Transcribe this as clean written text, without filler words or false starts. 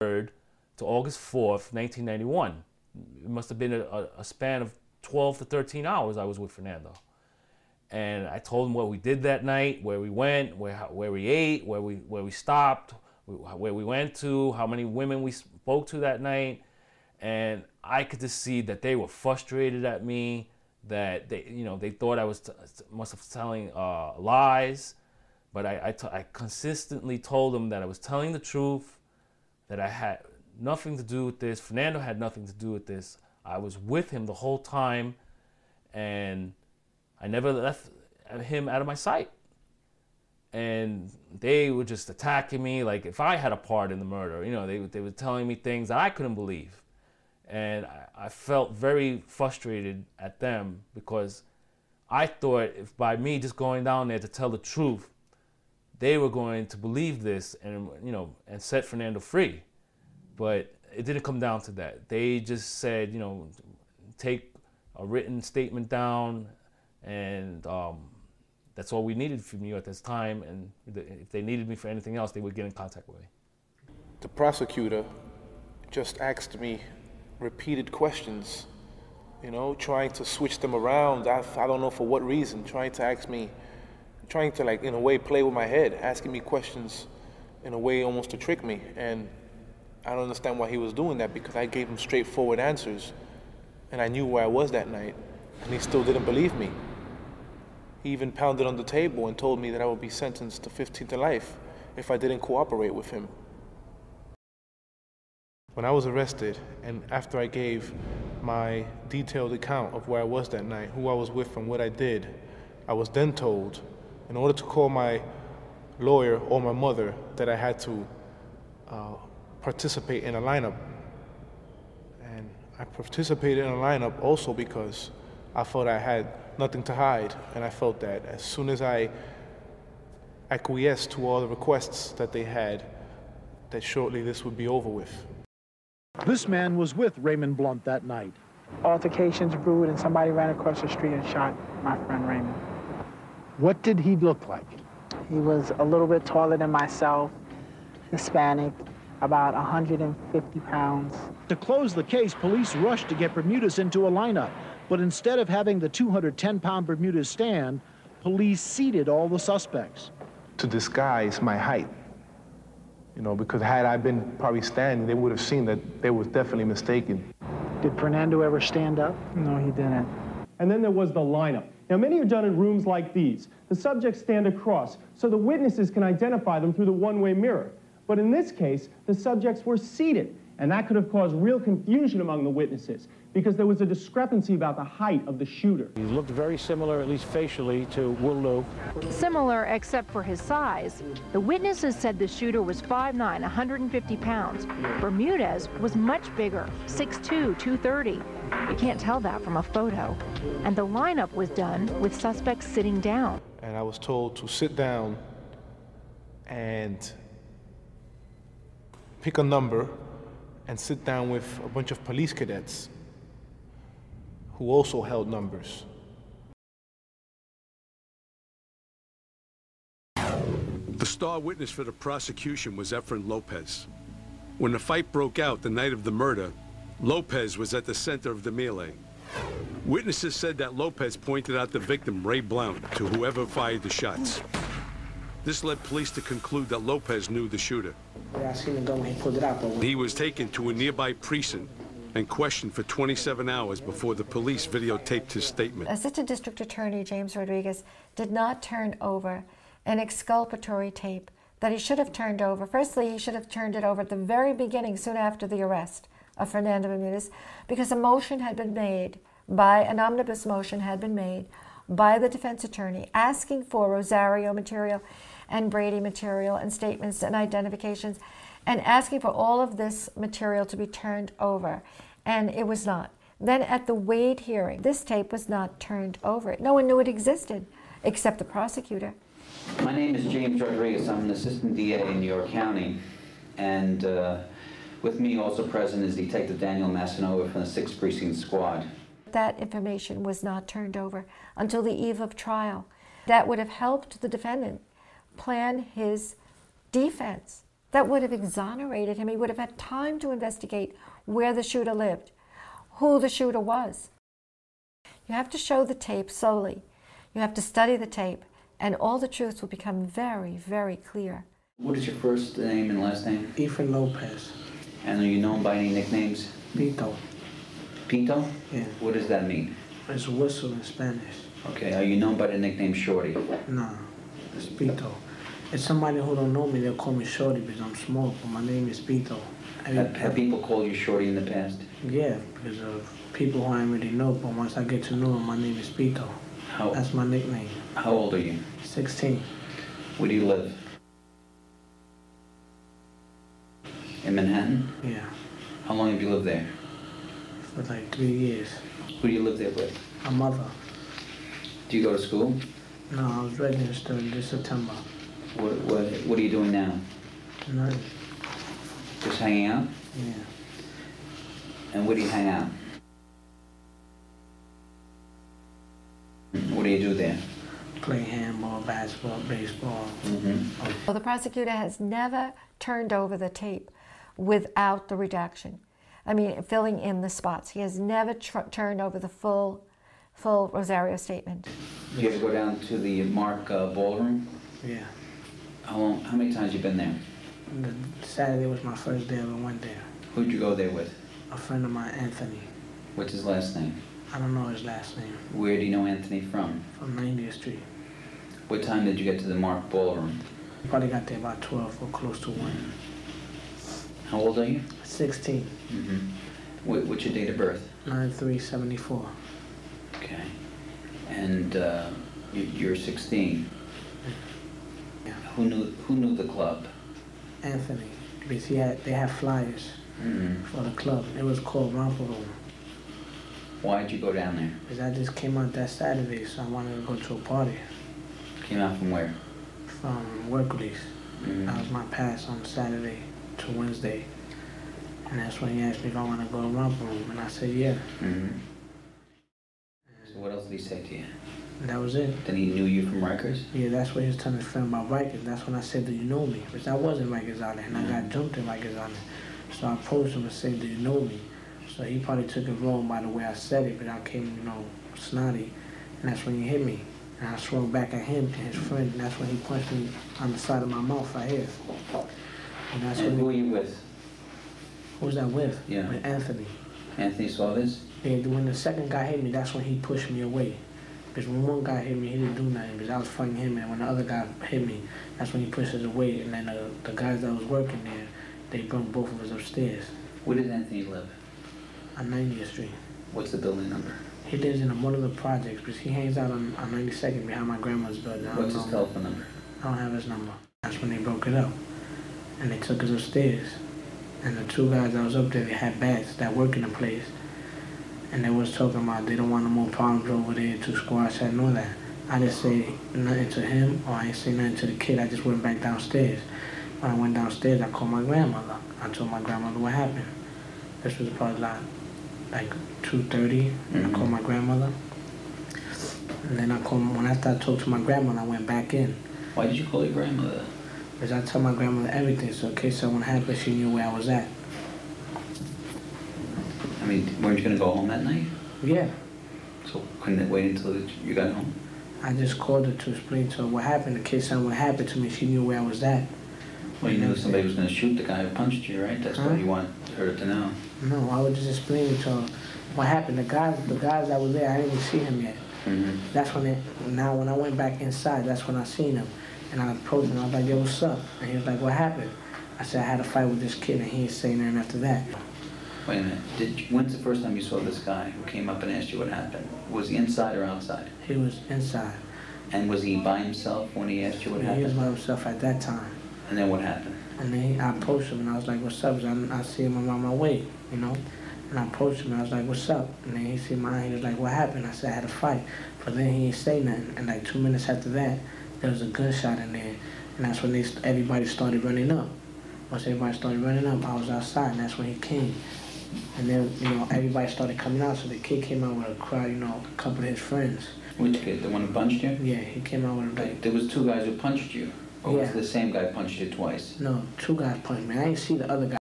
3rd to August 4th, 1991. It must have been a span of 12 to 13 hours I was with Fernando. And I told him what we did that night, where we went, where we ate, where we stopped, where we went to, how many women we spoke to that night. And I could just see that they were frustrated at me, that they thought I must have telling lies. But I consistently told them that I was telling the truth, that I had nothing to do with this. Fernando had nothing to do with this. I was with him the whole time, and I never left him out of my sight. And they were just attacking me like if I had a part in the murder. They were telling me things that I couldn't believe. And I felt very frustrated at them because I thought if by me just going down there to tell the truth, they were going to believe this and set Fernando free. But it didn't come down to that. They just said, take a written statement down, and that's all we needed from you at this time. And if they needed me for anything else, they would get in contact with me. The prosecutor just asked me repeated questions, trying to switch them around. I don't know for what reason, trying to like, in a way, play with my head, asking me questions in a way almost to trick me. And I don't understand why he was doing that, because I gave him straightforward answers and I knew where I was that night, and he still didn't believe me. He even pounded on the table and told me that I would be sentenced to 15 to life if I didn't cooperate with him. When I was arrested, and after I gave my detailed account of where I was that night, who I was with and what I did, I was then told, in order to call my lawyer or my mother, that I had to participate in a lineup. And I participated in a lineup also because I felt I had nothing to hide, and I felt that as soon as I acquiesced to all the requests that they had, that shortly this would be over with. This man was with Raymond Blunt that night. Altercations brewed and somebody ran across the street and shot my friend Raymond. What did he look like? He was a little bit taller than myself, Hispanic, about 150 pounds. To close the case, police rushed to get Bermudez into a lineup, but instead of having the 210-pound Bermudez stand, police seated all the suspects. To disguise my height, because had I been probably standing, they would have seen that they were definitely mistaken. Did Fernando ever stand up? No, he didn't. And then there was the lineup. Now, many are done in rooms like these. The subjects stand across, so the witnesses can identify them through the one-way mirror. But in this case, the subjects were seated, and that could have caused real confusion among the witnesses because there was a discrepancy about the height of the shooter. He looked very similar, at least facially, to Willow. Similar except for his size. The witnesses said the shooter was 5'9", 150 pounds. Bermudez was much bigger, 6'2", 230. You can't tell that from a photo. And the lineup was done with suspects sitting down. And I was told to sit down and pick a number and sit down with a bunch of police cadets who also held numbers. The star witness for the prosecution was Efren Lopez. When the fight broke out the night of the murder, Lopez was at the center of the melee. Witnesses said that Lopez pointed out the victim, Ray Blount, to whoever fired the shots. This led police to conclude that Lopez knew the shooter. I seen him go when he pulled it out. He was taken to a nearby precinct and questioned for 27 hours before the police videotaped his statement. Assistant District Attorney James Rodriguez did not turn over an exculpatory tape that he should have turned over. Firstly, he should have turned it over at the very beginning, soon after the arrest of Fernando Bermudez, because a motion had been made an omnibus motion had been made by the defense attorney asking for Rosario material and Brady material and statements and identifications, and asking for all of this material to be turned over, and it was not. Then at the Wade hearing, this tape was not turned over. No one knew it existed except the prosecutor. My name is James Rodriguez. I'm an assistant DA in New York County, and with me also present is Detective Daniel Massanova from the 6th Precinct Squad. That information was not turned over until the eve of trial. That would have helped the defendant plan his defense. that would have exonerated him. He would have had time to investigate where the shooter lived, who the shooter was. You have to show the tape slowly. You have to study the tape, and all the truth will become very, very clear. What is your first name and last name? Efren Lopez. And are you known by any nicknames? Pito. Pito? Yeah. What does that mean? It's whistle in Spanish. Okay, are you known by the nickname Shorty? No, it's Pito. If somebody who don't know me, they'll call me Shorty because I'm small, but my name is Pito. Have people called you Shorty in the past? Yeah, because of people who I already know, but once I get to know them, my name is Pito. That's my nickname. How old are you? 16. Where do you live? In Manhattan? Yeah. How long have you lived there? For like 3 years. Who do you live there with? My mother. Do you go to school? No, I was registered this September. What are you doing now? Nothing. Just hanging out? Yeah. And where do you hang out? What do you do there? Play handball, basketball, baseball. Well, the prosecutor has never turned over the tape without the redaction. I mean, filling in the spots. He has never turned over the full Rosario statement. Do you ever go down to the Mark ballroom? Yeah. How many times you been there? Saturday was my first day I ever went there. Who'd you go there with? A friend of mine, Anthony. What's his last name? I don't know his last name. Where do you know Anthony from? From 90th Street. What time did you get to the Mark ballroom? Probably got there about 12 or close to 1. How old are you? 16. What's your date of birth? 9/3/74. Okay. And you're 16. Yeah. Who knew the club? Anthony, because they had flyers for the club. It was called Romper Room. Why'd you go down there? Because I just came out that Saturday, so I wanted to go to a party. Came out from where? From work release. That was my pass on Saturday to Wednesday. And that's when he asked me if I want to go to Romper Room, and I said yeah. So what else did he say to you? And that was it. Then he knew you from Rikers? Yeah, that's what he was telling his friend about Rikers. That's when I said, do you know me? Because I wasn't Rikers Island, and I got jumped in Rikers Island. So I approached him and said, do you know me? So he probably took it wrong by the way I said it, but I came, snotty, and that's when he hit me. And I swung back at him and his friend, and that's when he punched me on the side of my mouth right here. And that's And who were you with? Who was that with? Yeah. With Anthony. Anthony saw this? Yeah, when the second guy hit me, that's when he pushed me away. Because when one guy hit me, he didn't do nothing because I was fighting him, and when the other guy hit me, that's when he pushed us away, and then the guys that was working there, they brought both of us upstairs. Where did Anthony live? On 90th Street. What's the building number? He lives in one of the projects, because he hangs out on 92nd behind my grandma's building. What's his telephone number? I don't have his number. That's when they broke it up. And they took us upstairs. And the two guys that was up there, they had bats that work in the place. And they was talking about they don't want no more problems over there to squash. I know that. I didn't say nothing to him, or I didn't say nothing to the kid. I just went back downstairs. When I went downstairs, I called my grandmother. I told my grandmother what happened. This was probably like 2:30. I called my grandmother. And then when I started talking to my grandmother, I went back in. Why did you call your grandmother? Because I told my grandmother everything, so in case something happened, she knew where I was at. I mean, weren't you going to go home that night? Yeah. So couldn't it wait until you got home? I just called her to explain to her what happened. In case something happened to me, she knew where I was at. Well, you knew somebody was going to shoot the guy who punched you, right? That's what you want her to know. No, I was just explaining to her what happened. The guys that were there, I didn't even see him yet. That's when when I went back inside, that's when I seen him. And I approached him, I was like, yo, what's up? And he was like, what happened? I said, I had a fight with this kid, and he didn't say nothing after that. Wait a minute. When's the first time you saw this guy who came up and asked you what happened? Was he inside or outside? He was inside. And was he by himself when he asked you what happened? He was by himself at that time. And then what happened? And then I approached him, and I was like, what's up? I see him on my way, And I approached him, and I was like, what's up? And then he see my eye, he was like, what happened? I said, I had a fight. But then he didn't say nothing. And like 2 minutes after that, there was a gunshot in there. And that's when everybody started running up. Once everybody started running up, I was outside, and that's when he came. And then, everybody started coming out, so the kid came out with a crowd, a couple of his friends. Which kid? The one who punched you? Yeah, he came out with There was two guys who punched you. Or was it the same guy punched you twice? No, two guys punched me. I didn't see the other guy.